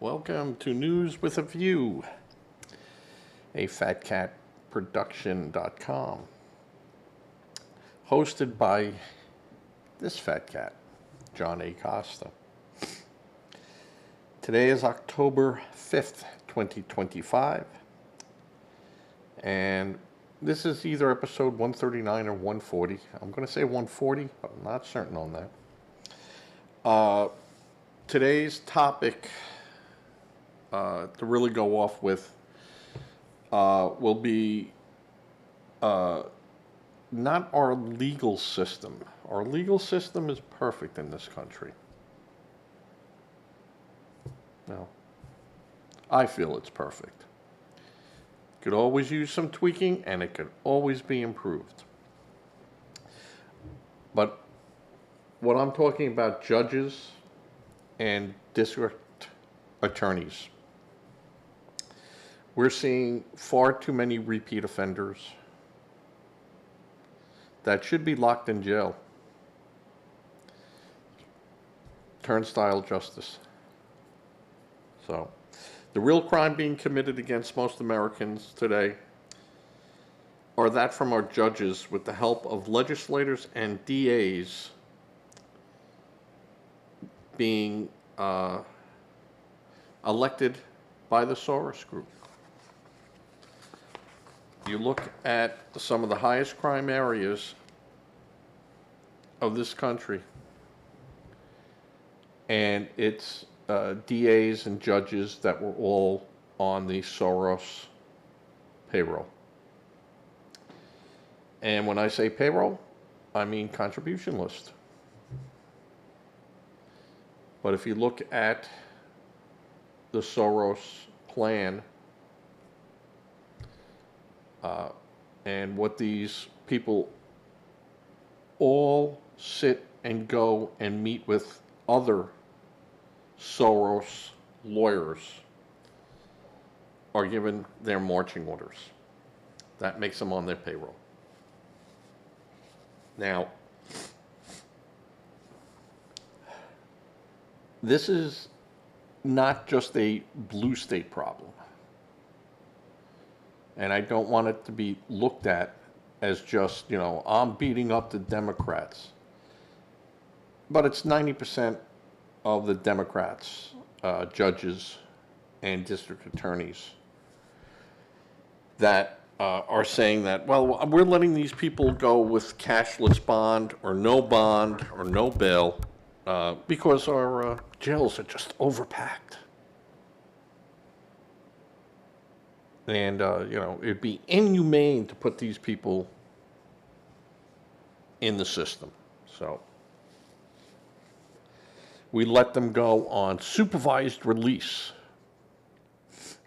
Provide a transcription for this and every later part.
Welcome to News with a View, a fatcatproduction.com, hosted by this fat cat, John A. Costa. Today is October 5th, 2025, and this is either episode 139 or 140. I'm going to say 140, but I'm not certain on that. Today's topic to really go off with will be not our legal system. Our legal system is perfect in this country. No, I feel it's perfect. Could always use some tweaking, and it could always be improved. But what I'm talking about, judges and district attorneys. We're seeing far too many repeat offenders that should be locked in jail. Turnstile justice. So, the real crime being committed against most Americans today are that from our judges with the help of legislators and DAs being elected by the Soros group. You look at some of the highest crime areas of this country, and it's DAs and judges that were all on the Soros payroll. And when I say payroll, I mean contribution list. But if you look at the Soros plan and what these people all sit and go and meet with other Soros lawyers are given their marching orders. That makes them on their payroll. Now, this is not just a blue state problem. And I don't want it to be looked at as just, I'm beating up the Democrats. But it's 90% of the Democrats, judges and district attorneys that are saying that, well, we're letting these people go with cashless bond or no bail because our jails are just overpacked. And, it'd be inhumane to put these people in the system. So we let them go on supervised release.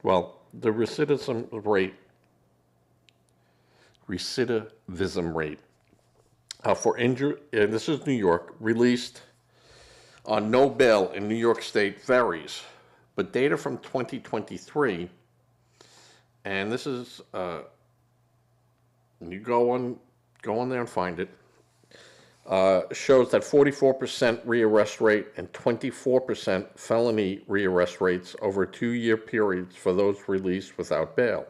Well, the recidivism rate for injury, and this is New York, released on no bail in New York State varies. But data from 2023, and this is, you go on there and find it, shows that 44% rearrest rate and 24% felony rearrest rates over 2-year periods for those released without bail.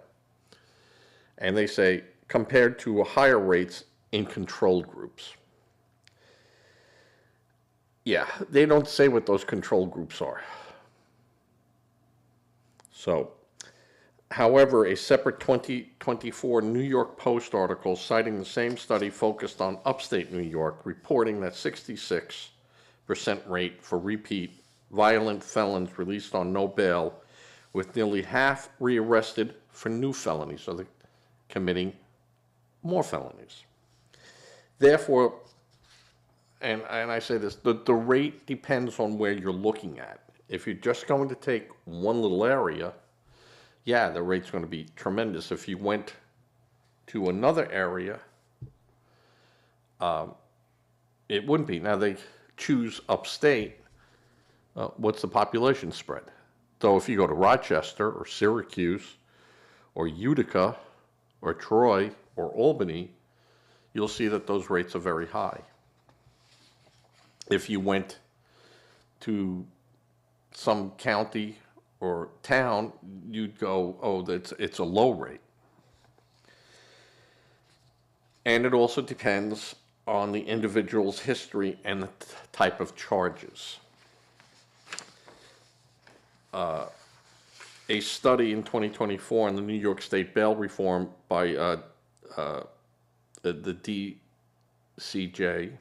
And they say, compared to higher rates in controlled groups. Yeah, they don't say what those control groups are. So, however, a separate 2024 New York Post article citing the same study focused on upstate New York, reporting that 66% rate for repeat violent felons released on no bail, with nearly half rearrested for new felonies, so they're committing more felonies. Therefore, and I say this, the rate depends on where you're looking at. If you're just going to take one little area, yeah, the rate's going to be tremendous. If you went to another area, it wouldn't be. Now, they choose upstate. What's the population spread? So if you go to Rochester or Syracuse or Utica or Troy or Albany, you'll see that those rates are very high. If you went to some county or town, you'd go, oh, it's a low rate. And it also depends on the individual's history and the type of charges. A study in 2024 on the New York State bail reform by the DCJ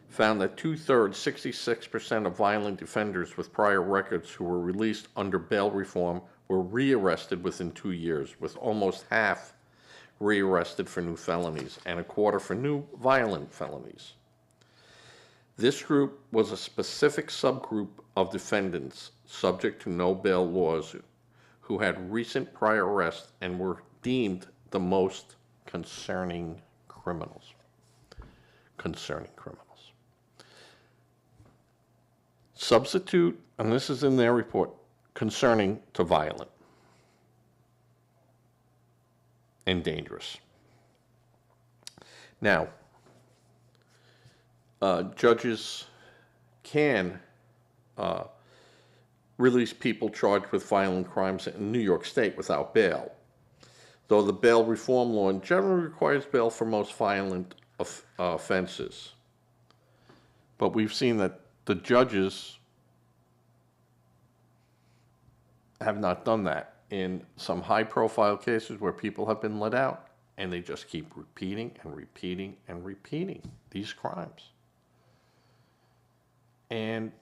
found that 2/3, 66% of violent offenders with prior records who were released under bail reform were rearrested within 2 years, with almost half rearrested for new felonies and a quarter for new violent felonies. This group was a specific subgroup of defendants subject to no bail laws who had recent prior arrests and were deemed the most concerning criminals. Substitute, and this is in their report, concerning to violent and dangerous. Now, judges can release people charged with violent crimes in New York State without bail, though the bail reform law generally requires bail for most violent offenses. But we've seen that the judges have not done that in some high-profile cases where people have been let out, and they just keep repeating and repeating and repeating these crimes. And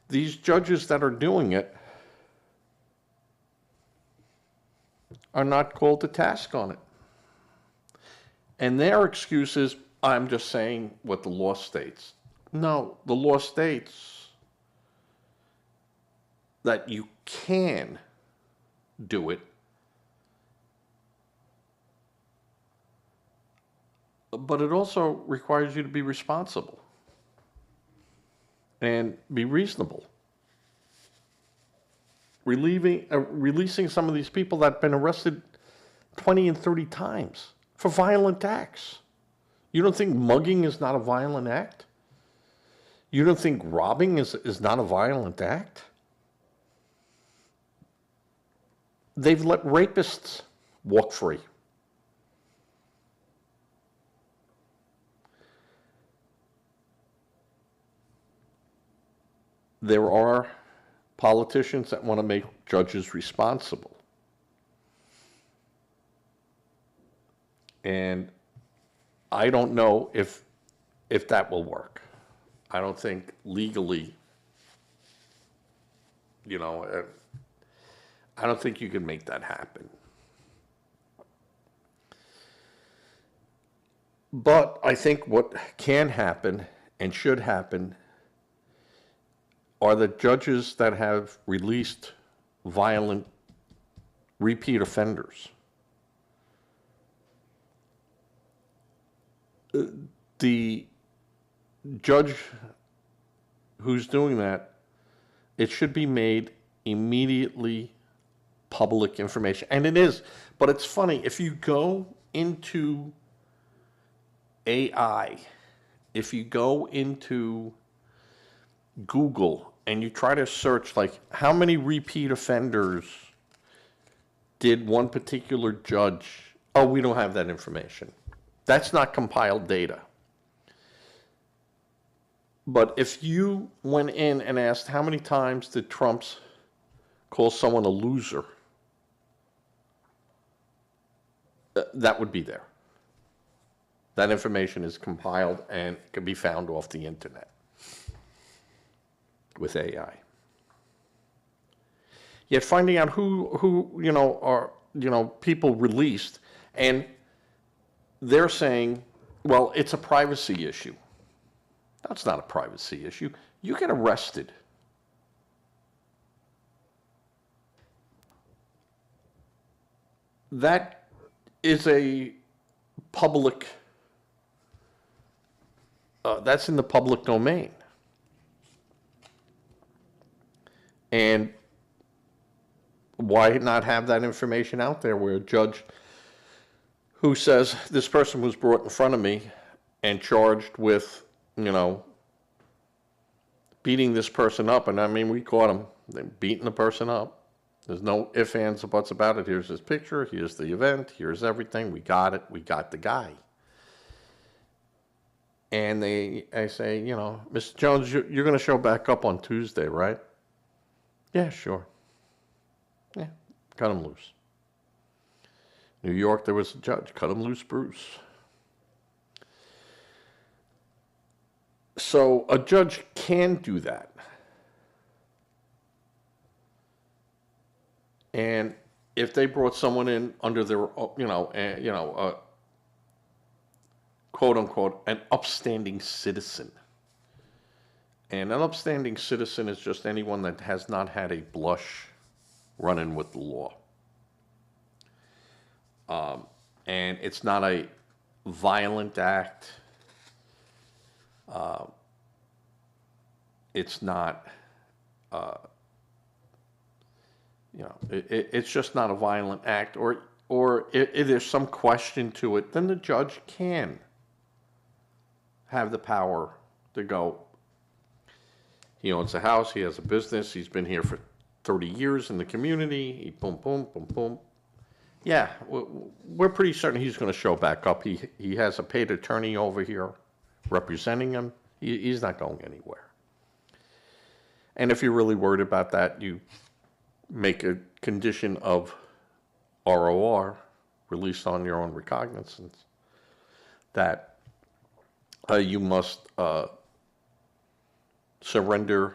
these judges that are doing it are not called to task on it. And their excuse is, I'm just saying what the law states. No, the law states that you can do it, but it also requires you to be responsible and be reasonable. Releasing some of these people that have been arrested 20 and 30 times for violent acts. You don't think mugging is not a violent act? You don't think robbing is not a violent act? They've let rapists walk free. There are politicians that want to make judges responsible. And I don't know if that will work. I don't think legally, I don't think you can make that happen. But I think what can happen and should happen are the judges that have released violent repeat offenders. The judge who's doing that, it should be made immediately public information. And it is, but it's funny, if you go into AI, if you go into Google and you try to search, like, how many repeat offenders did one particular judge, oh, we don't have that information. That's not compiled data. But if you went in and asked how many times did Trump call someone a loser, that would be there. That information is compiled and can be found off the internet with AI. Yet finding out who are people released, and they're saying, well, it's a privacy issue. That's not a privacy issue. You get arrested. That is a public, that's in the public domain. And why not have that information out there where a judge who says this person was brought in front of me and charged with, beating this person up, and I mean, we caught him beating the person up. There's no ifs, ands, or buts about it. Here's his picture. Here's the event. Here's everything. We got it. We got the guy. And I say, Mr. Jones, you're going to show back up on Tuesday, right? Yeah, sure. Yeah, cut him loose. New York, there was a judge. Cut him loose, Bruce. So a judge can do that. And if they brought someone in under their, quote unquote, an upstanding citizen. And an upstanding citizen is just anyone that has not had a blush run-in with the law. And it's not a violent act. It's not, it's just not a violent act. Or if there's some question to it, then the judge can have the power to go, he owns a house, he has a business, he's been here for 30 years in the community, he boom, boom, boom, boom. Yeah, we're pretty certain he's going to show back up. He has a paid attorney over here representing him. He's not going anywhere. And if you're really worried about that, you make a condition of ROR, released on your own recognizance, that you must surrender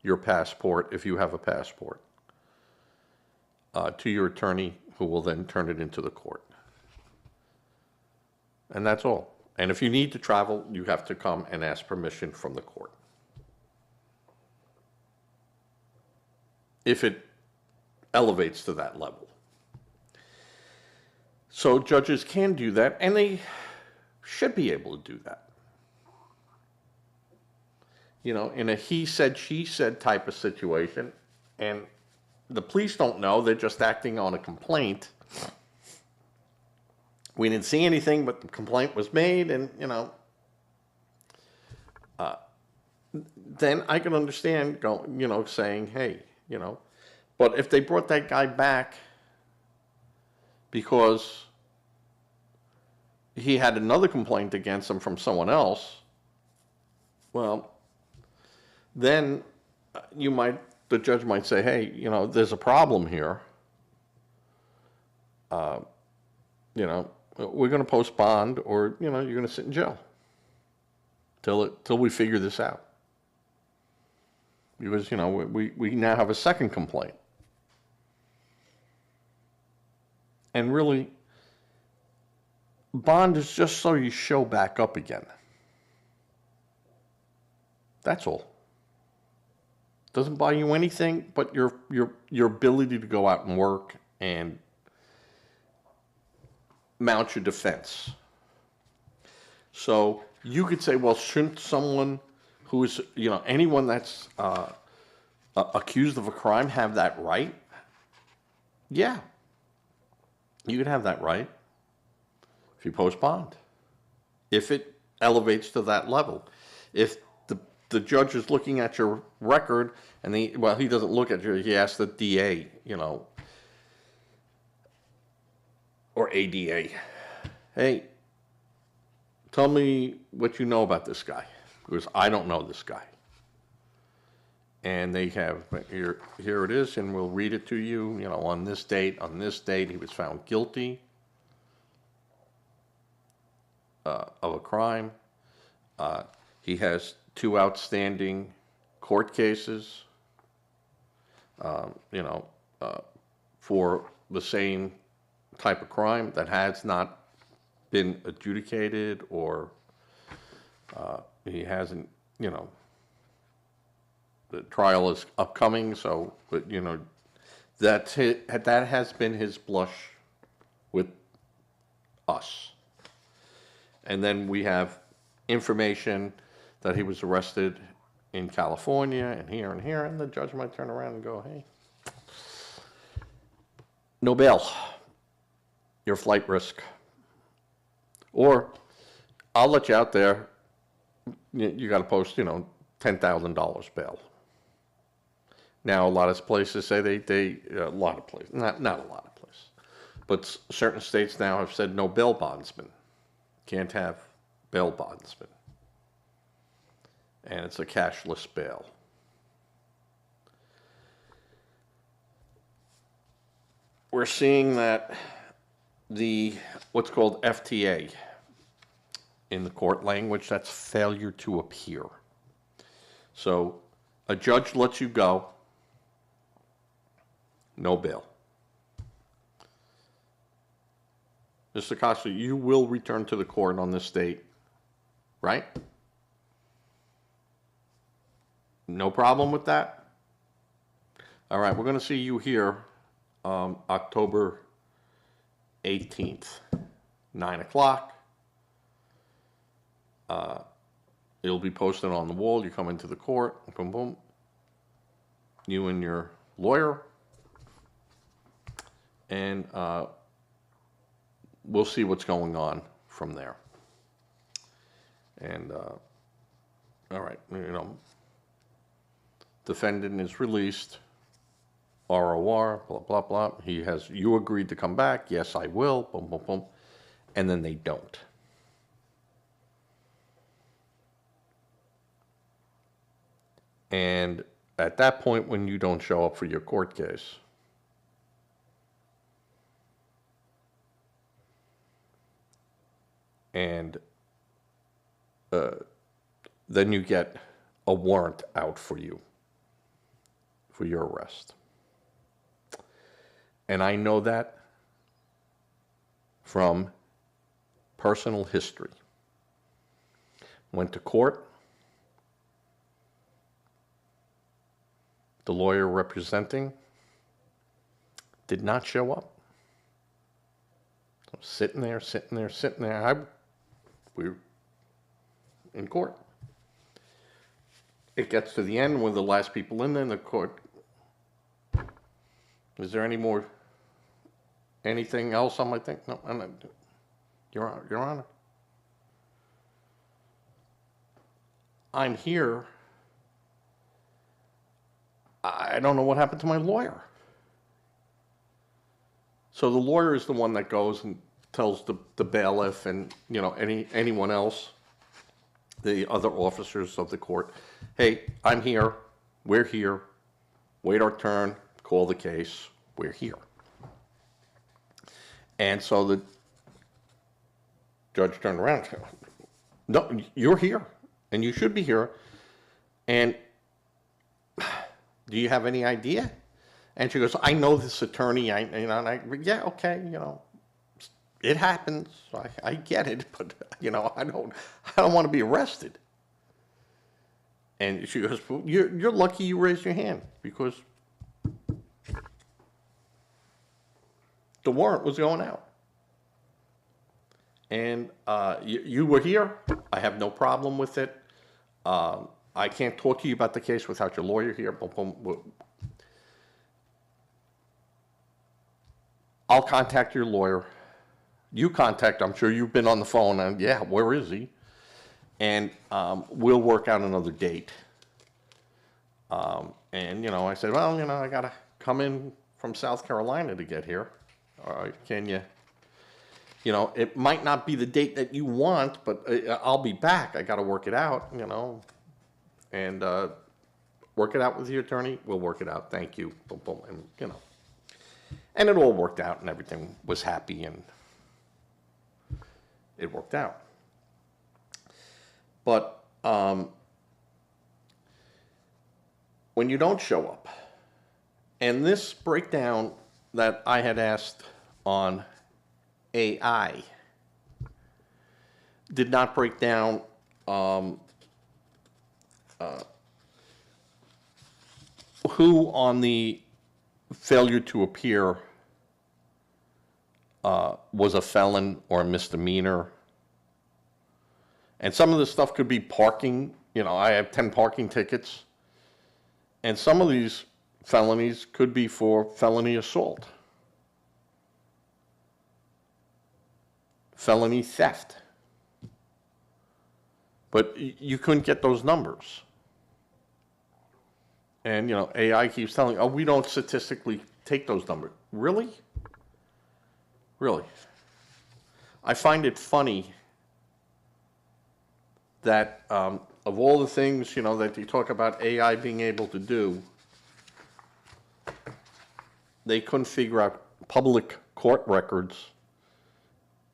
your passport, if you have a passport, to your attorney, who will then turn it into the court. And that's all. And if you need to travel, you have to come and ask permission from the court. If it elevates to that level. So judges can do that, and they should be able to do that. In a he said, she said type of situation, and the police don't know, they're just acting on a complaint. We didn't see anything, but the complaint was made, and, then I can understand, saying, hey, but if they brought that guy back because he had another complaint against him from someone else, well, then the judge might say, hey, there's a problem here. We're going to post bond, or, you're going to sit in jail till we figure this out. Because, we now have a second complaint. And really, bond is just so you show back up again. That's all. Doesn't buy you anything but your ability to go out and work and mount your defense. So you could say, well, shouldn't someone who is, anyone that's accused of a crime have that right? Yeah. You could have that right if you post bond. If it elevates to that level. If the judge is looking at your record and he doesn't look at you, he asks the DA, or ADA, hey, tell me what you know about this guy, because I don't know this guy. And they have, here it is, and we'll read it to you, on this date, he was found guilty of a crime. He has 2 outstanding court cases, for the same type of crime that has not been adjudicated, or he hasn't, the trial is upcoming, so, but, that has been his blush with us. And then we have information that he was arrested in California and here, and the judge might turn around and go, hey, no bail, your flight risk. Or I'll let you out there, you got to post, $10,000 bail. Now, a lot of places say a lot of places, not a lot of places, but certain states now have said no bail bondsman. Can't have bail bondsman. And it's a cashless bail. We're seeing that what's called FTA in the court language, that's failure to appear. So a judge lets you go, no bail. Mr. Costa, you will return to the court on this date, right? No problem with that? All right, we're going to see you here October 18th, 9 o'clock. It'll be posted on the wall. You come into the court, boom, boom. You and your lawyer. And we'll see what's going on from there. And, all right, defendant is released, ROR, blah, blah, blah. You agreed to come back. Yes, I will, boom, boom, boom. And then they don't. And at that point, when you don't show up for your court case, and then you get a warrant out for you, for your arrest. And I know that from personal history. Went to court. The lawyer representing did not show up. I was sitting there. We were in court. It gets to the end, we're the last people in there, in the court. Is there anything else on my thing? No, I'm not. Your Honor. I'm here. I don't know what happened to my lawyer. So the lawyer is the one that goes and tells the bailiff and anyone else, the other officers of the court, hey, I'm here, we're here, wait our turn, call the case, we're here. And so the judge turned around and said, no, you're here, and you should be here, and do you have any idea? And she goes, I know this attorney, yeah, okay, it happens, I get it, but, I don't want to be arrested. And she goes, well, you're lucky you raised your hand, because the warrant was going out. And you were here. I have no problem with it. I can't talk to you about the case without your lawyer here. Boom, boom, boom. I'll contact your lawyer. You contact, I'm sure you've been on the phone, and yeah, where is he? And we'll work out another date. And, I said, well, I got to come in from South Carolina to get here. All right, can you, it might not be the date that you want, but I'll be back. I got to work it out, and work it out with the attorney. We'll work it out. Thank you. Boom, boom, and, and it all worked out, and everything was happy, and it worked out. But when you don't show up, and this breakdown that I had asked on AI did not break down who on the failure to appear was a felon or a misdemeanor. And some of this stuff could be parking. I have 10 parking tickets. And some of these felonies could be for felony assault, felony theft. But you couldn't get those numbers. And, AI keeps telling, oh, we don't statistically take those numbers. Really? Really? I find it funny that of all the things, that you talk about AI being able to do, they couldn't figure out public court records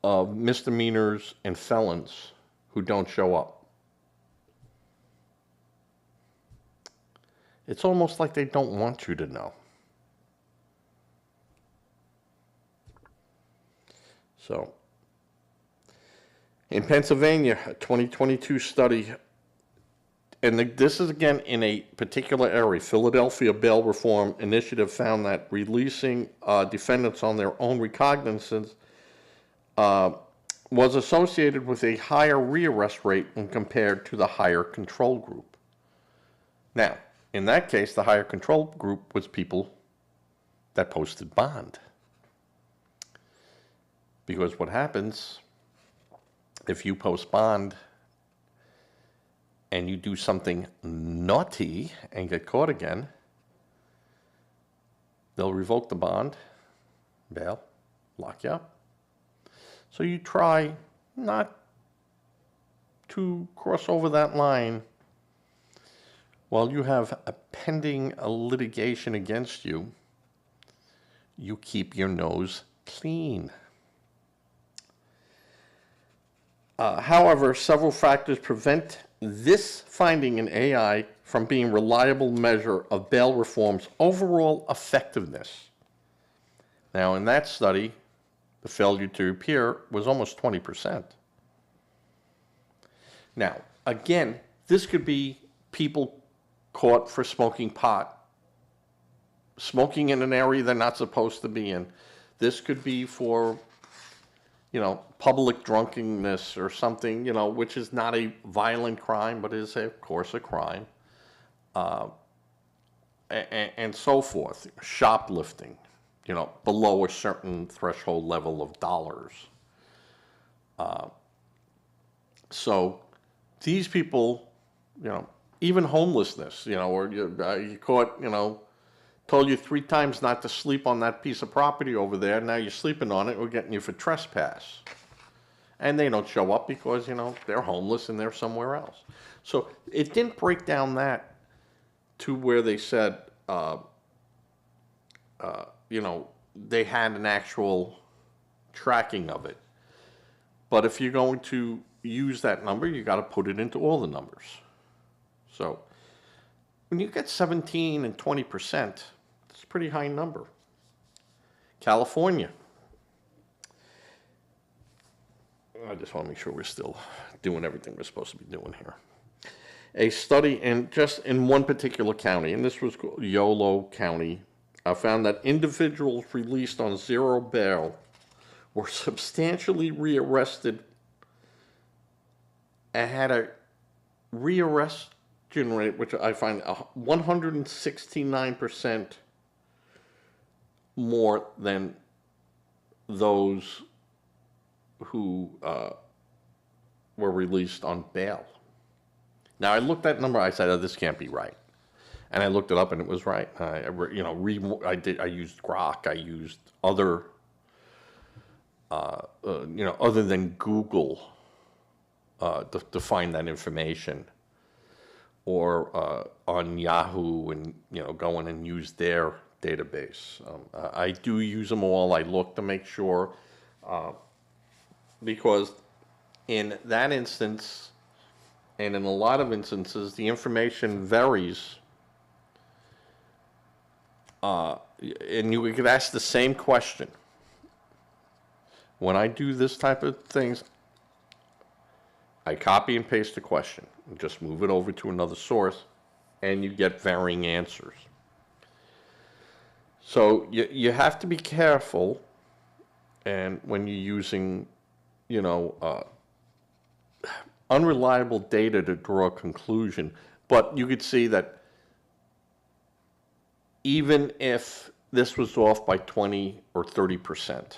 of misdemeanors and felons who don't show up. It's almost like they don't want you to know. So, in Pennsylvania, a 2022 study, and this is again in a particular area, Philadelphia Bail Reform Initiative found that releasing defendants on their own recognizance was associated with a higher rearrest rate when compared to the higher control group. Now, in that case, the higher control group was people that posted bond. Because what happens if you post bond and you do something naughty and get caught again, they'll revoke the bond, bail, lock you up. So you try not to cross over that line while you have a pending litigation against you. You keep your nose clean. However, several factors prevent this finding in AI from being a reliable measure of bail reform's overall effectiveness. Now, in that study, the failure to appear was almost 20%. Now, again, this could be people caught for smoking pot, smoking in an area they're not supposed to be in. This could be for public drunkenness or something, which is not a violent crime, but is, of course, a crime, and so forth. Shoplifting, below a certain threshold level of dollars. So these people, even homelessness, or you caught, told you 3 times not to sleep on that piece of property over there. Now you're sleeping on it. We're getting you for trespass. And they don't show up because, they're homeless and they're somewhere else. So it didn't break down that to where they said, they had an actual tracking of it. But if you're going to use that number, you got to put it into all the numbers. So when you get 17 and 20%, it's a pretty high number. California. I just want to make sure we're still doing everything we're supposed to be doing here. A study just in one particular county, and this was Yolo County, found that individuals released on zero bail were substantially rearrested and had a rearrestation rate, which I find 169% more than those who were released on bail. Now, I looked at that number. I said, "Oh, this can't be right," and I looked it up, and it was right. I used Grok. I used other, other than Google, to find that information, or on Yahoo, and go in and use their database. I do use them all. I look to make sure. Because in that instance, and in a lot of instances, the information varies. And you could ask the same question. When I do this type of things, I copy and paste the question and just move it over to another source, and you get varying answers. So you have to be careful, and when you're using unreliable data to draw a conclusion. But you could see that even if this was off by 20 or 30%,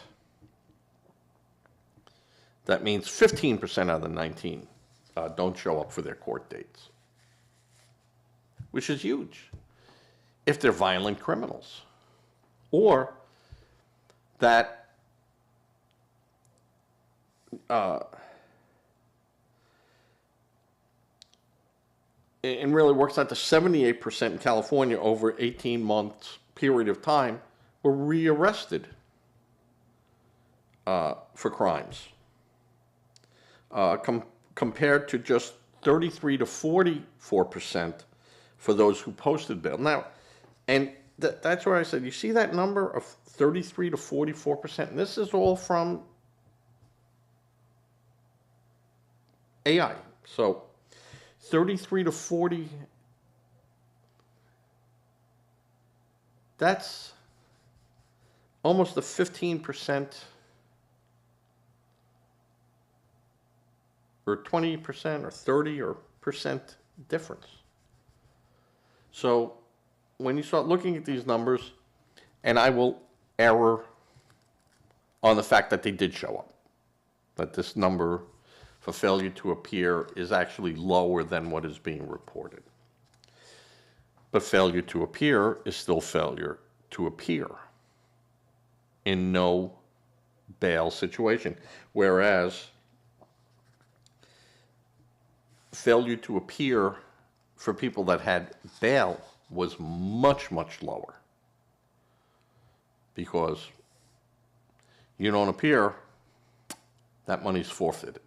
that means 15% out of the 19 don't show up for their court dates, which is huge. if they're violent criminals, or that and really works out to 78% in California over 18 months period of time were rearrested for crimes, compared to just 33 to 44% for those who posted bail. Now, and that's where I said, you see that number of 33 to 44%? And this is all from AI. So 33 to 40, that's almost a 15% or 20% or 30% difference. So when you start looking at these numbers, and I will err on the fact that they did show up, that this number for failure to appear is actually lower than what is being reported. But failure to appear is still failure to appear in no bail situation. Whereas failure to appear for people that had bail was much, much lower. Because you don't appear, that money's forfeited.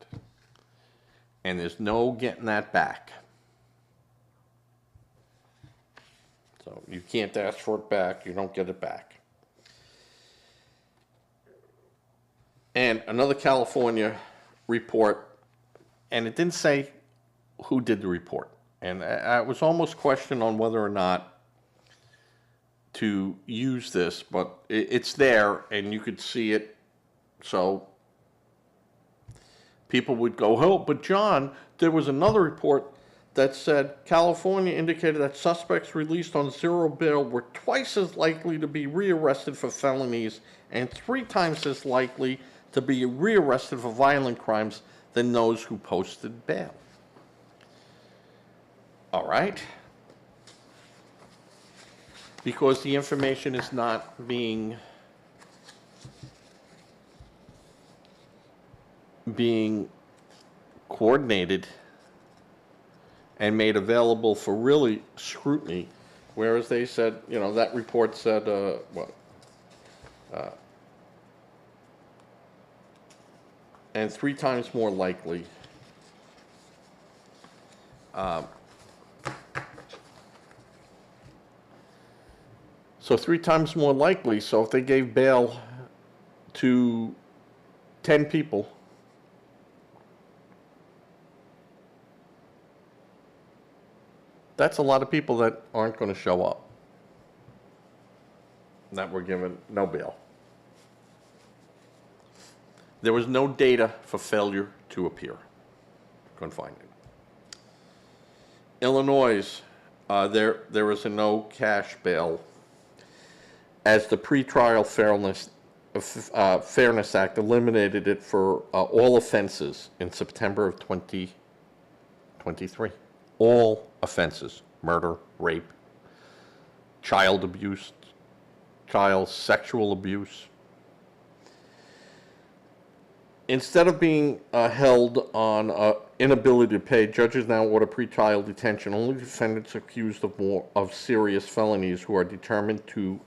And there's no getting that back. So you can't ask for it back, you don't get it back. And another California report, and it didn't say who did the report. And I was almost questioned on whether or not to use this, but it's there and you could see it. So people would go, oh, but John, there was another report that said California indicated that suspects released on zero bail were twice as likely to be rearrested for felonies and 3 times as likely to be rearrested for violent crimes than those who posted bail. All right? Because the information is not being coordinated and made available for really scrutiny, whereas they said, you know, that report said, and 3 times more likely. So 3 times more likely, so if they gave bail to 10 people, that's a lot of people that aren't going to show up, that were given no bail. There was no data for failure to appear. Couldn't find it. Illinois, there was a no cash bail, as the Pretrial Fairness Act eliminated it for all offenses in September of 2023. All offenses: murder, rape, child abuse, child sexual abuse. Instead of being held on inability to pay, judges now order pretrial detention only defendants accused of serious felonies who are determined to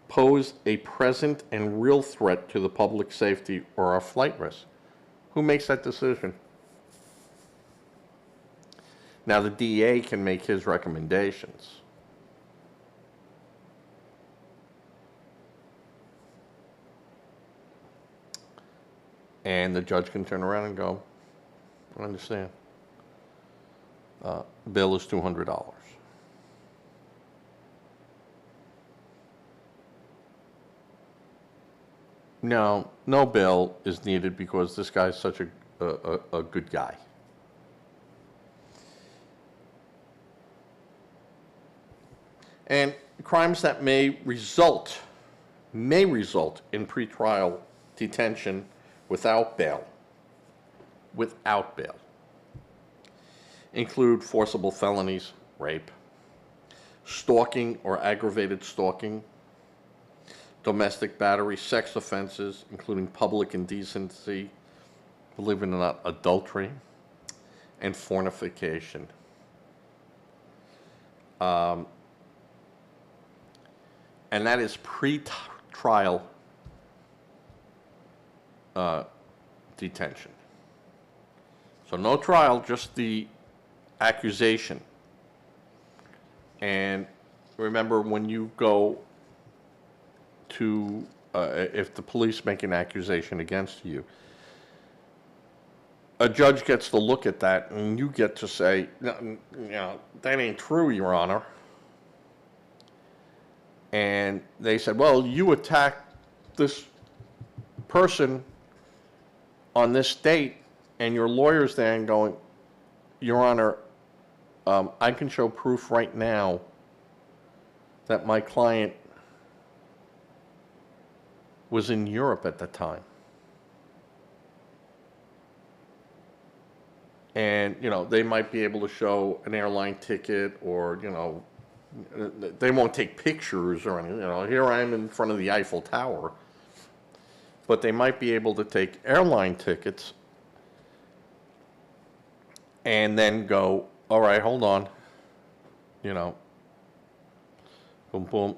pose a present and real threat to the public safety or are flight risk. Who makes that decision? Now, the DA can make his recommendations. And the judge can turn around and go, I understand. Bill is $200. No bail is needed because this guy's such a good guy. And crimes that may result in pretrial detention without bail, include forcible felonies, rape, stalking or aggravated stalking, domestic battery, sex offenses, including public indecency, believe it or not, adultery, and fornication. And that is pre-trial detention. So no trial, just the accusation. And remember, when you go to, if the police make an accusation against you, a judge gets to look at that, and you get to say, no, that ain't true, Your Honor. And they said, well, you attacked this person on this date, and your lawyer's there and going, Your Honor, I can show proof right now that my client was in Europe at the time. And, they might be able to show an airline ticket, or, they won't take pictures or anything. Here I am in front of the Eiffel Tower. But they might be able to take airline tickets and then go, all right, hold on. Boom, boom.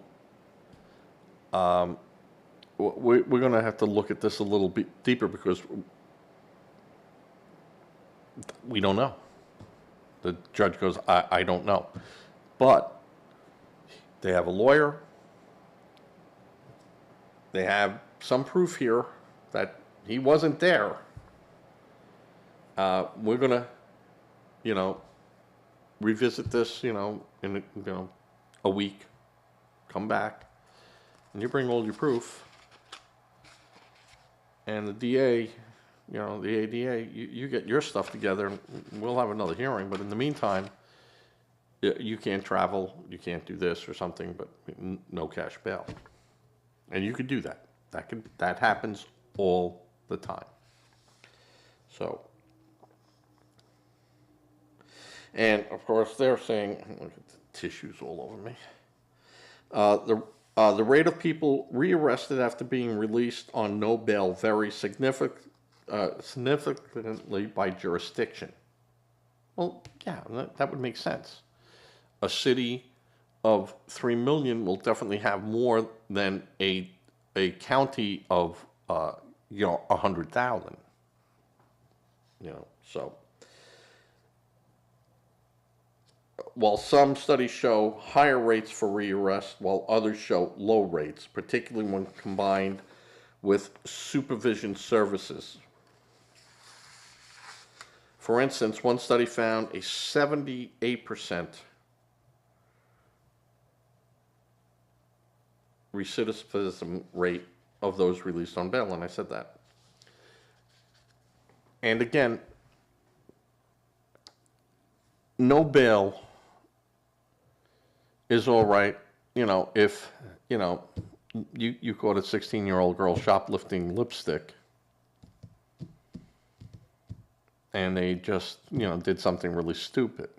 We're going to have to look at this a little bit deeper, because we don't know. The judge goes, I don't know. But they have a lawyer. They have some proof here that he wasn't there. We're going to, revisit this, in a week. Come back. And you bring all your proof. And the DA, the ADA, you get your stuff together, and we'll have another hearing. But in the meantime, you can't travel, you can't do this or something, but no cash bail. And you could do that. That happens all the time. So, and of course they're saying, look at the tissues all over me. The rate of people rearrested after being released on no bail varies significantly by jurisdiction. Well, yeah, that would make sense. A city of 3 million will definitely have more than a county of 100,000. So while some studies show higher rates for rearrest, while others show low rates, particularly when combined with supervision services. For instance, one study found a 78% recidivism rate of those released on bail, and I said that. And again, no bail is all right, if, you caught a 16-year-old girl shoplifting lipstick, and they just, did something really stupid.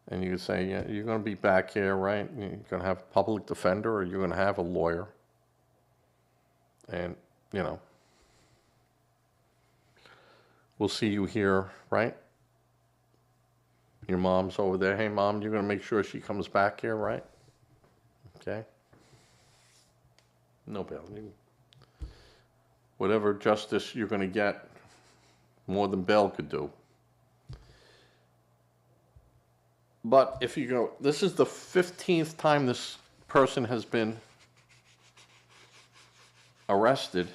And you could say, yeah, you're going to be back here, right? You're going to have a public defender, or you're going to have a lawyer. And, we'll see you here, right? Your mom's over there. Hey, Mom, you're going to make sure she comes back here, right? Okay. No bail. Whatever justice you're going to get, more than bail could do. But if you go, this is the 15th time this person has been arrested.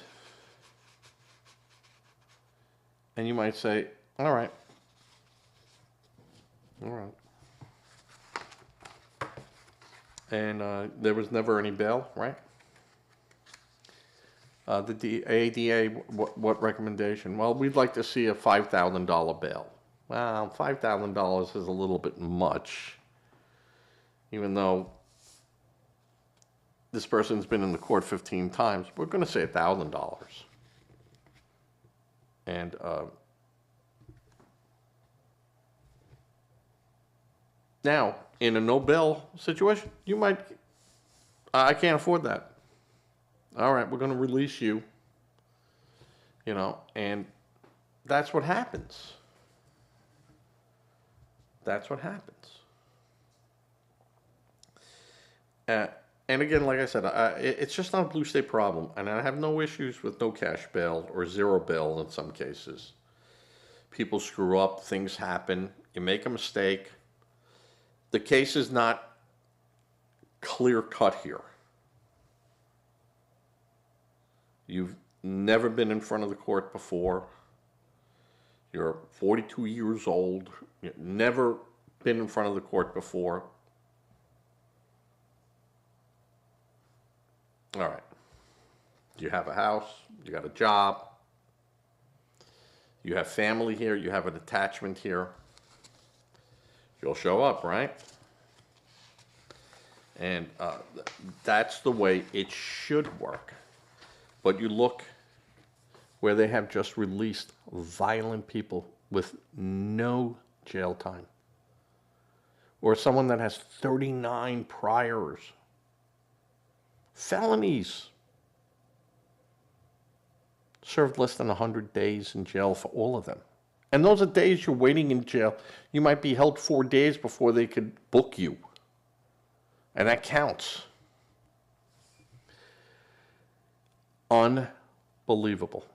And you might say, all right. And there was never any bail, right? The ADA, what recommendation? Well, we'd like to see a $5,000 bail. Well, $5,000 is a little bit much, even though this person's been in the court 15 times. We're going to say $1,000. And Now, in a no bail situation, you might, I can't afford that. All right, we're going to release you, and that's what happens. That's what happens. Uh, and again, like I said, it's just not a blue state problem. And I have no issues with no cash bail or zero bail in some cases. People screw up, things happen, you make a mistake. The case is not clear cut here. You've never been in front of the court before. You're 42 years old. You've never been in front of the court before. All right. You have a house. You got a job. You have family here. You have an attachment here. You'll show up, right? And that's the way it should work. But you look where they have just released violent people with no jail time, or someone that has 39 priors, felonies, served less than 100 days in jail for all of them. And those are days you're waiting in jail. You might be held 4 days before they could book you. And that counts. Unbelievable.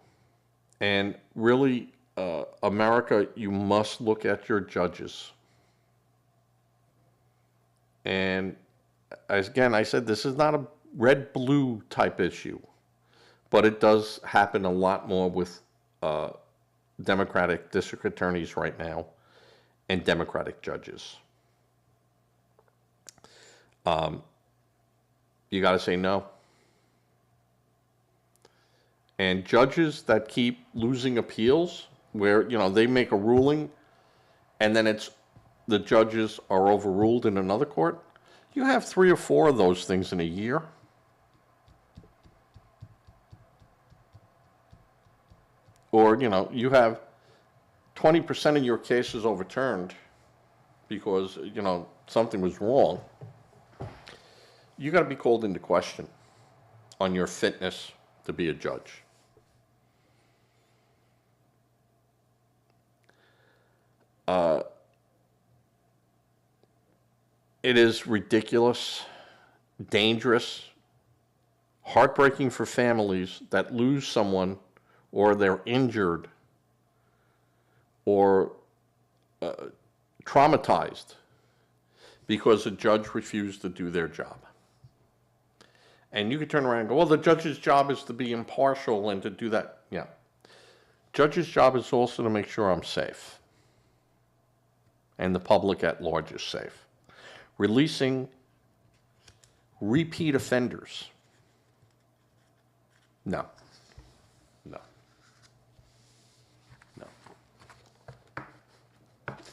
And really, America, you must look at your judges. And again, I said this is not a red-blue type issue, but it does happen a lot more with Democratic district attorneys right now and Democratic judges. You got to say no. And judges that keep losing appeals, where they make a ruling, and then the judges are overruled in another court. You have 3 or 4 of those things in a year. Or you have 20% of your cases overturned because something was wrong. You got to be called into question on your fitness to be a judge. It is ridiculous, dangerous, heartbreaking for families that lose someone, or they're injured, or traumatized because a judge refused to do their job. And you could turn around and go, well, the judge's job is to be impartial and to do that. Yeah. Judge's job is also to make sure I'm safe and the public at large is safe. Releasing repeat offenders. No. No. No.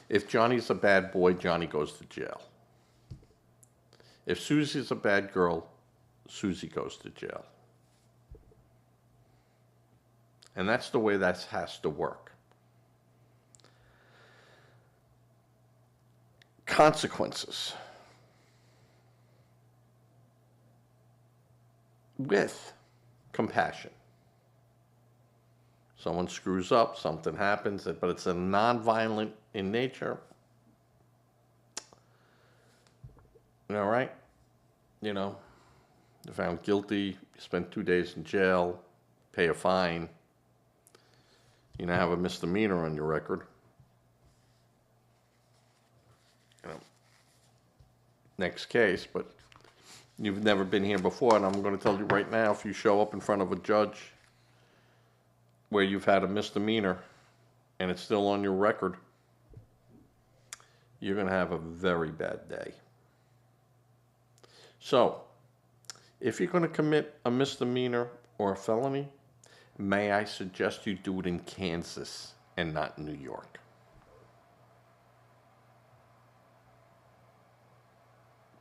If Johnny's a bad boy, Johnny goes to jail. If Susie's a bad girl, Susie goes to jail. And that's the way that has to work. Consequences. With compassion. Someone screws up, something happens, but it's a non-violent in nature. All right? You're found guilty, you spend 2 days in jail, pay a fine, have a misdemeanor on your record. Next case, but you've never been here before, and I'm going to tell you right now, if you show up in front of a judge where you've had a misdemeanor and it's still on your record, you're going to have a very bad day. So, if you're going to commit a misdemeanor or a felony, may I suggest you do it in Kansas and not New York.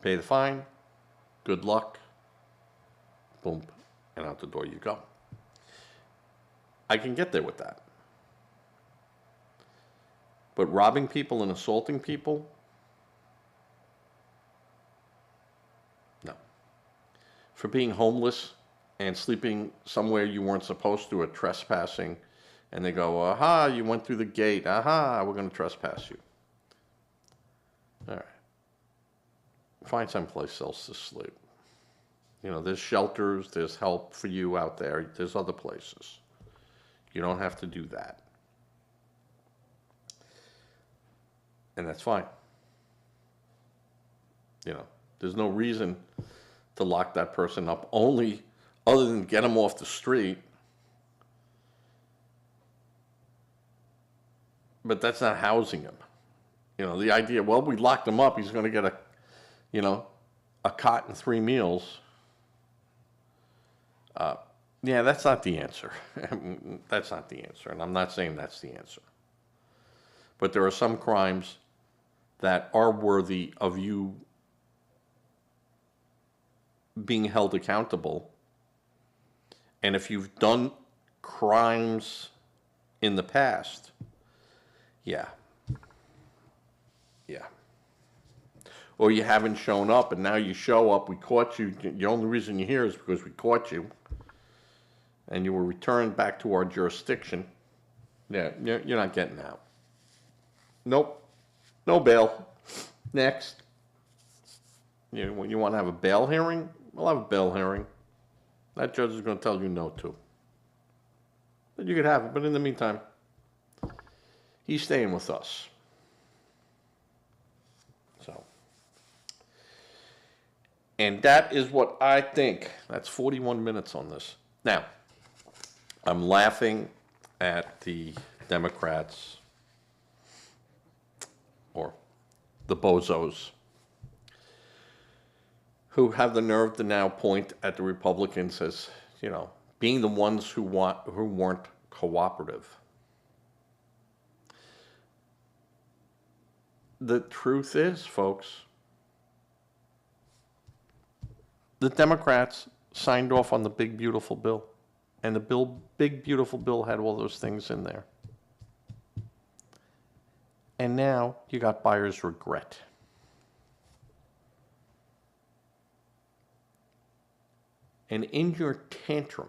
Pay the fine, good luck, boom, and out the door you go. I can get there with that. But robbing people and assaulting people, for being homeless and sleeping somewhere you weren't supposed to, or trespassing, and they go, aha, you went through the gate, aha, we're going to trespass you. All right. Find someplace else to sleep. There's shelters, there's help for you out there, there's other places. You don't have to do that. And that's fine. There's no reason to lock that person up, only other than get them off the street. But that's not housing him. The idea, well, we locked him up, he's going to get a cot and 3 meals. Yeah, that's not the answer. That's not the answer, and I'm not saying that's the answer. But there are some crimes that are worthy of you being held accountable. And if you've done crimes in the past, yeah. Or you haven't shown up, and now you show up, we caught you. The only reason you're here is because we caught you, and you were returned back to our jurisdiction. Yeah, you're not getting out. Nope. No bail. Next. When you want to have a bail hearing, we'll have a bail hearing. That judge is going to tell you no to. But you could have it. But in the meantime, he's staying with us. So. And that is what I think. That's 41 minutes on this. Now, I'm laughing at the Democrats, or the Bozos, who have the nerve to now point at the Republicans as, being the ones who weren't cooperative. The truth is, folks, the Democrats signed off on the big, beautiful bill. And the big, beautiful bill had all those things in there. And now you got buyer's regret. And in your tantrum,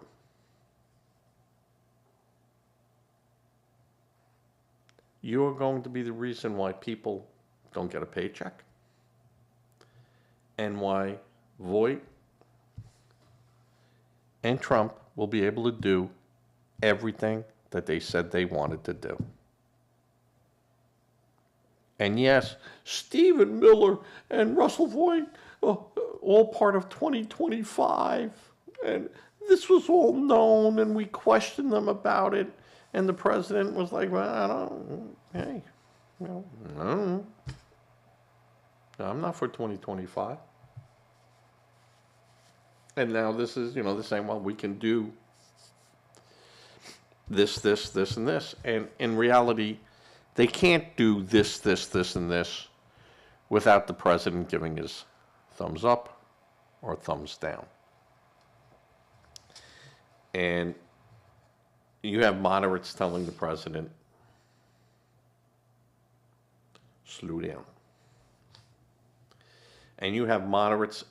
you are going to be the reason why people don't get a paycheck, and why Voight and Trump will be able to do everything that they said they wanted to do. And yes, Stephen Miller and Russell Voight, all part of 2025. And this was all known, and we questioned them about it. And the president was like, well, I don't, hey, no, I'm not for 2025. And now this is, they're saying, well, we can do this, and this. And in reality, they can't do this, and this without the president giving his thumbs up or thumbs down. And you have moderates telling the president, slow down. And you have moderates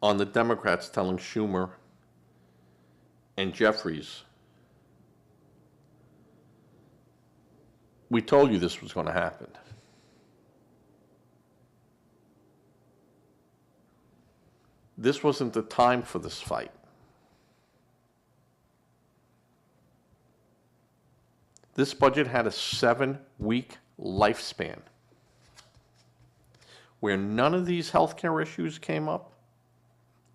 on the Democrats telling Schumer and Jeffries, we told you this was going to happen. This wasn't the time for this fight. This budget had a 7-week lifespan where none of these healthcare issues came up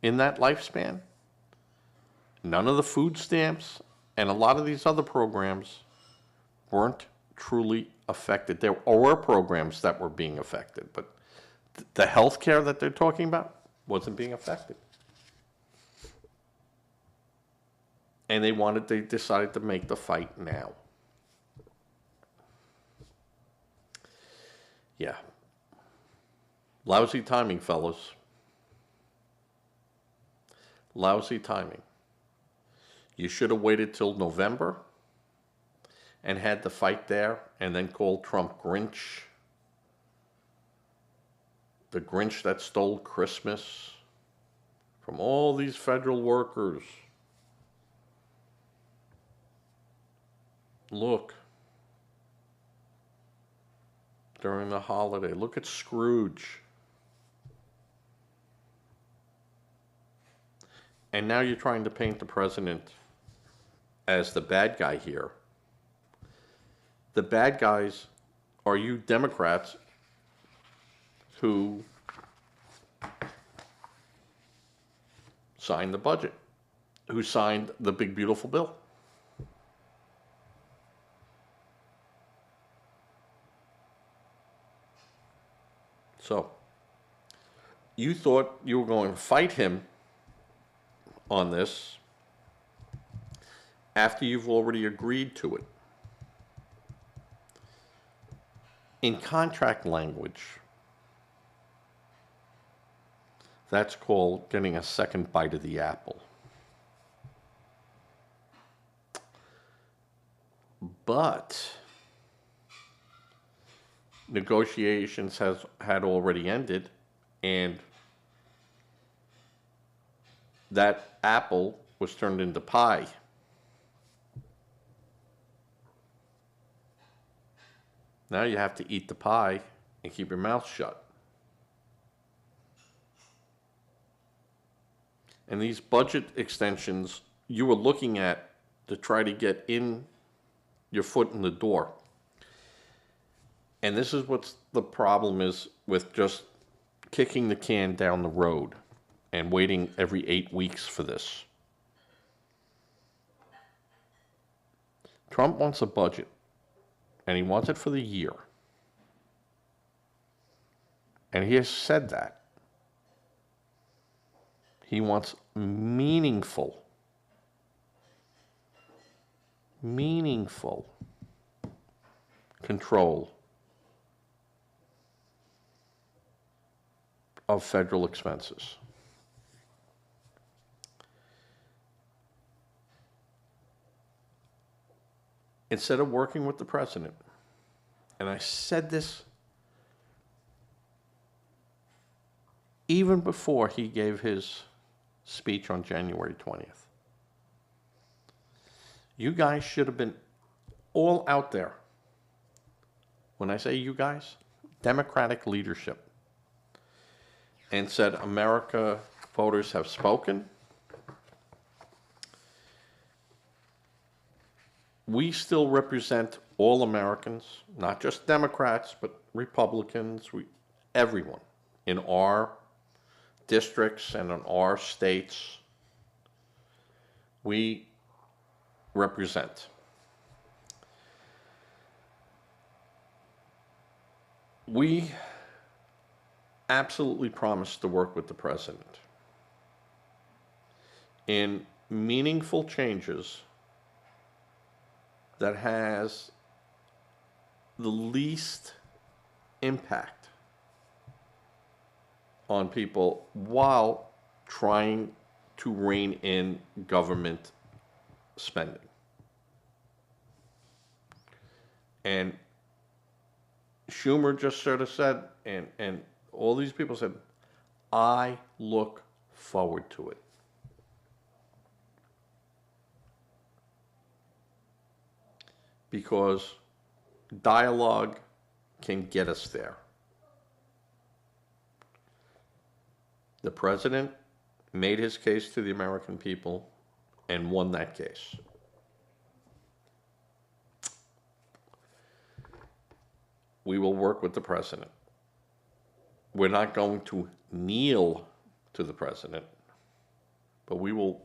in that lifespan. None of the food stamps and a lot of these other programs weren't truly affected. There were programs that were being affected, but the health care that they're talking about wasn't being affected. And they decided to make the fight now. Yeah. Lousy timing, fellas. Lousy timing. You should have waited till November and had the fight there, and then called Trump Grinch. The Grinch that stole Christmas from all these federal workers. Look, during the holiday, look at Scrooge. And now you're trying to paint the president as the bad guy here. The bad guys are you Democrats who signed the budget, who signed the big beautiful bill. So, you thought you were going to fight him on this after you've already agreed to it. In contract language, that's called getting a second bite of the apple. But negotiations had already ended, and that apple was turned into pie. Now you have to eat the pie and keep your mouth shut. And these budget extensions you were looking at to try to get in your foot in the door. And this is what the problem is with just kicking the can down the road and waiting every 8 weeks for this. Trump wants a budget, and he wants it for the year. And he has said that. He wants meaningful control of federal expenses. Instead of working with the president, and I said this even before he gave his speech on January 20th. You guys should have been all out there. When I say you guys, Democratic leadership. And said, America voters have spoken. We still represent all Americans, not just Democrats, but Republicans, everyone in our districts and in our states. We represent. We absolutely promised to work with the president in meaningful changes that has the least impact on people while trying to rein in government spending. And Schumer just sort of said, and all these people said, I look forward to it. Because dialogue can get us there. The president made his case to the American people and won that case. We will work with the president. We're not going to kneel to the president, but we will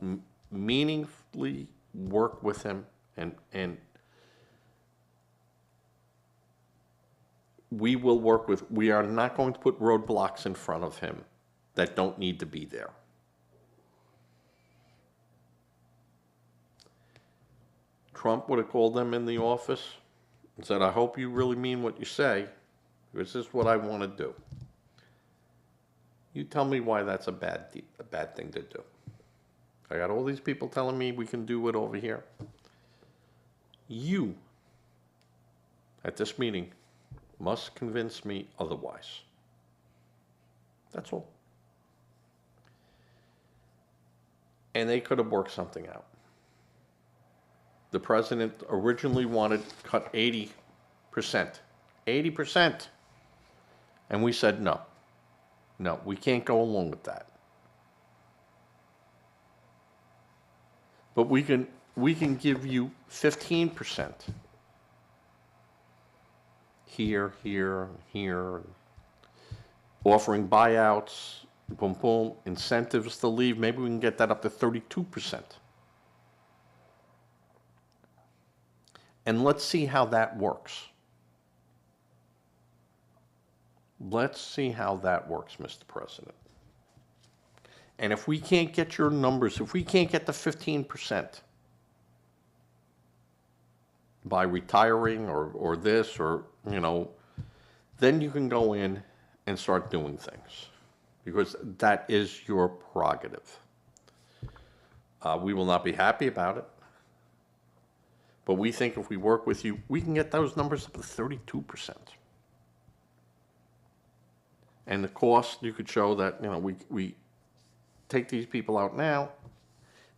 meaningfully work with him, and we will work with, we are not going to put roadblocks in front of him that don't need to be there. Trump would have called them in the office and said, I hope you really mean what you say. This is what I want to do. You tell me why that's a bad thing to do. I got all these people telling me we can do it over here. You, at this meeting, must convince me otherwise. That's all. and they could have worked something out. The president originally wanted to cut 80%. 80%. And we said no. No, we can't go along with that. But we can give you 15%. Here, offering buyouts, boom, boom, incentives to leave. Maybe we can get that up to 32%. And let's see how that works. Let's see how that works, Mr. President. And if we can't get your numbers, if we can't get the 15% by retiring or this or, then you can go in and start doing things, because that is your prerogative. We will not be happy about it, but we think if we work with you, we can get those numbers up to 32%. And the cost, you could show that, we take these people out now,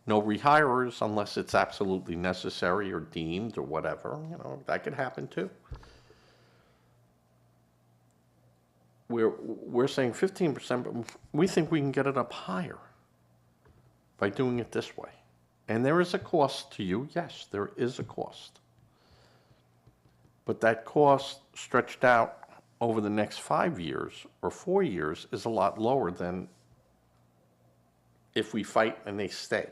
no rehires unless it's absolutely necessary or deemed or whatever, that could happen too. We're saying 15%, but we think we can get it up higher by doing it this way. And there is a cost to you. Yes, there is a cost. But that cost stretched out over the next 5 years or 4 years is a lot lower than if we fight and they stay.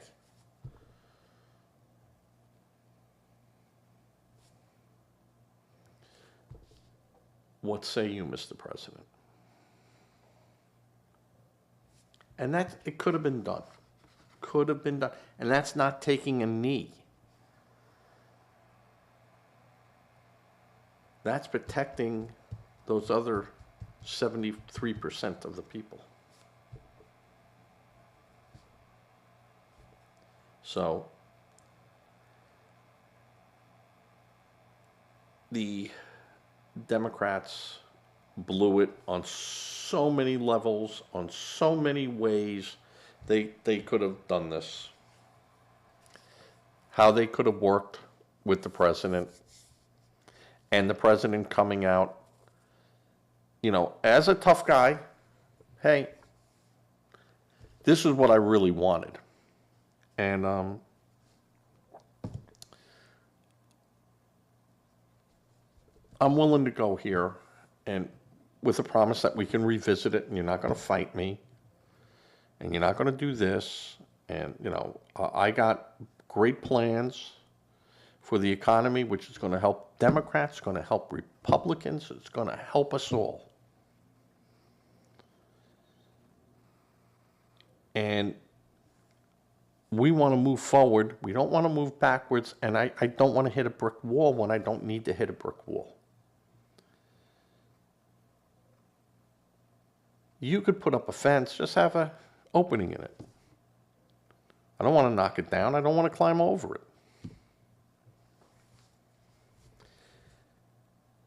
What say you, Mr. President? And it could have been done. Could have been done. And that's not taking a knee. That's protecting those other 73% of the people. So the Democrats blew it on so many levels, on so many ways. They could have done this. How they could have worked with the president, and the president coming out, as a tough guy, hey, this is what I really wanted. And I'm willing to go here, and with a promise that we can revisit it, and you're not going to fight me, and you're not going to do this, and I got great plans for the economy, which is going to help Democrats, going to help Republicans, it's going to help us all. And we want to move forward. We don't want to move backwards, and I don't want to hit a brick wall when I don't need to hit a brick wall. You could put up a fence, just have an opening in it. I don't want to knock it down. I don't want to climb over it.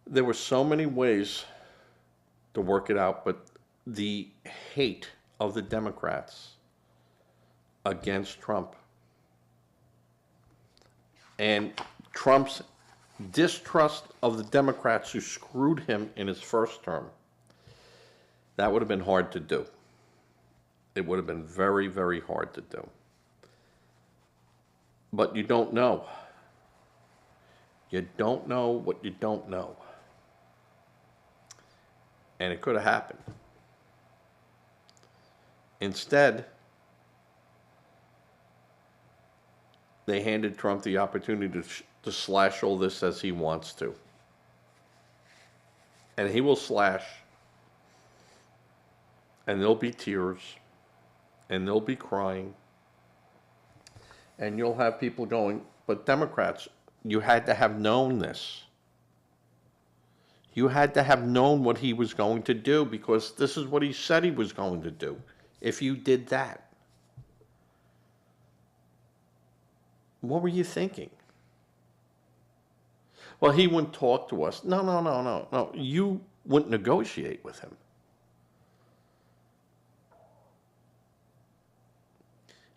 There were so many ways to work it out, but the hate of the Democrats against Trump and Trump's distrust of the Democrats who screwed him in his first term, that would have been hard to do. It would have been very, very hard to do. But you don't know. You don't know what you don't know. And it could have happened. Instead, they handed Trump the opportunity to slash all this as he wants to. And he will slash, and there'll be tears, and there'll be crying, and you'll have people going, but Democrats, you had to have known this. You had to have known what he was going to do, because this is what he said he was going to do. If you did that, what were you thinking? Well, he wouldn't talk to us. No. You wouldn't negotiate with him.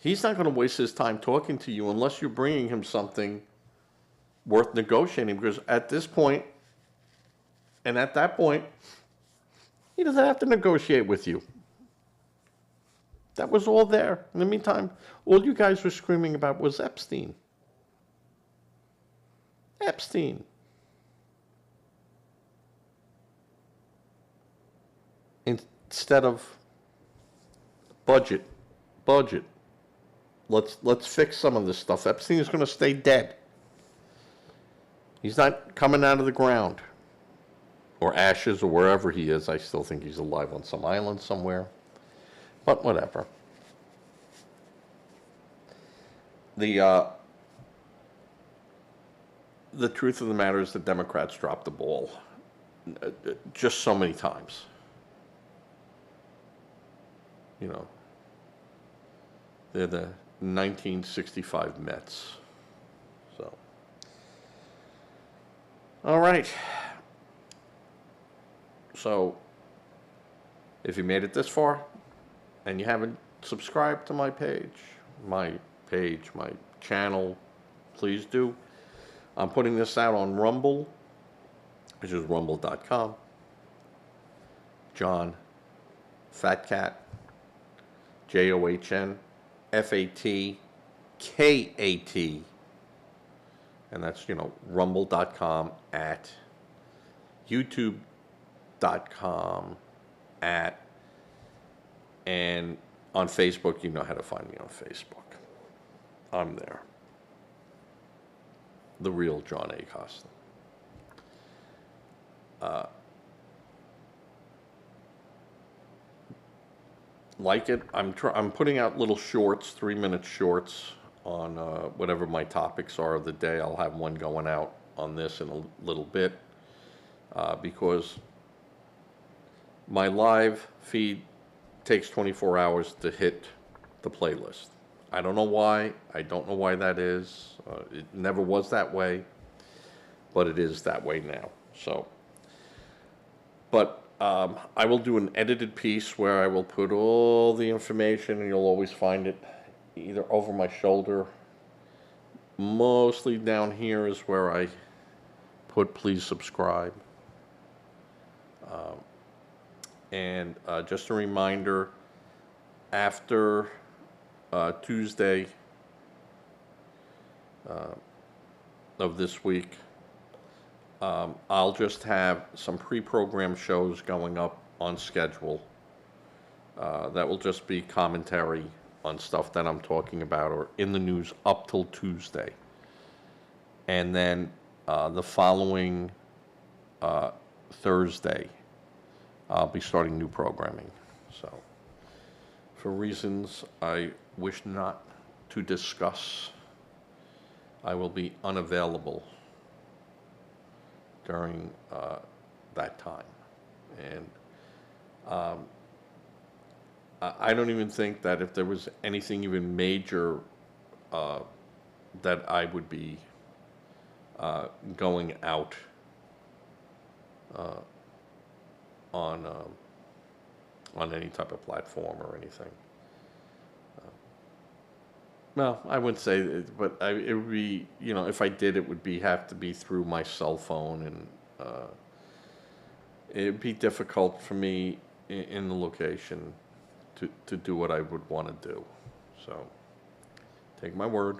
He's not going to waste his time talking to you unless you're bringing him something worth negotiating, because at this point, and at that point, he doesn't have to negotiate with you. That was all there. In the meantime, all you guys were screaming about was Epstein. Epstein. Instead of budget. Let's fix some of this stuff. Epstein is going to stay dead. He's not coming out of the ground. Or ashes, or wherever he is. I still think he's alive on some island somewhere. But whatever. The truth of the matter is the Democrats dropped the ball just so many times. You know, they're the 1965 Mets. So, all right. So, if you made it this far and you haven't subscribed to my channel, please do. I'm putting this out on Rumble, which is rumble.com. John Fatcat, JOHN FATKAT, and that's, rumble.com, at youtube.com, at, and on Facebook, you know how to find me on Facebook. I'm there. The real John A. Costa. Like it. I'm putting out little shorts, 3-minute shorts on whatever my topics are of the day. I'll have one going out on this in a little bit because my live feed takes 24 hours to hit the playlist. I don't know why. I don't know why that is. It never was that way, but it is that way now. So, but I will do an edited piece where I will put all the information, and you'll always find it either over my shoulder. Mostly down here is where I put please subscribe. And just a reminder, after Tuesday of this week, I'll just have some pre-programmed shows going up on schedule. That will just be commentary on stuff that I'm talking about or in the news up till Tuesday. And then the following Thursday, I'll be starting new programming. So, for reasons I wish not to discuss, I will be unavailable during that time. And I don't even think that if there was anything even major that I would be going out on any type of platform or anything. Well, I wouldn't say it, but it would be, if I did, it would have to be through my cell phone, and it would be difficult for me in the location to do what I would want to do. So, take my word.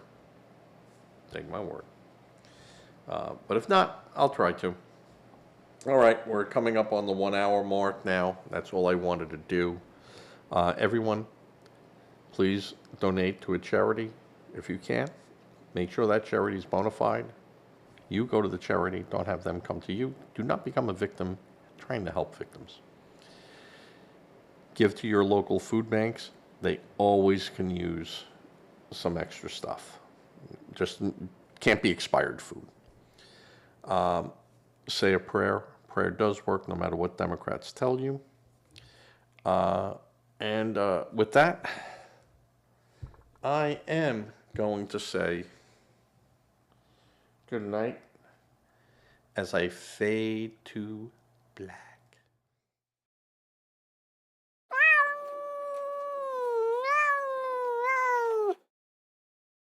Take my word. But if not, I'll try to. All right, we're coming up on the 1 hour mark now. That's all I wanted to do. Everyone, please donate to a charity if you can. Make sure that charity is bona fide. You go to the charity, don't have them come to you. Do not become a victim trying to help victims. Give to your local food banks. They always can use some extra stuff. Just can't be expired food. Say a prayer. Prayer does work no matter what Democrats tell you. And with that, I am going to say good night as I fade to black.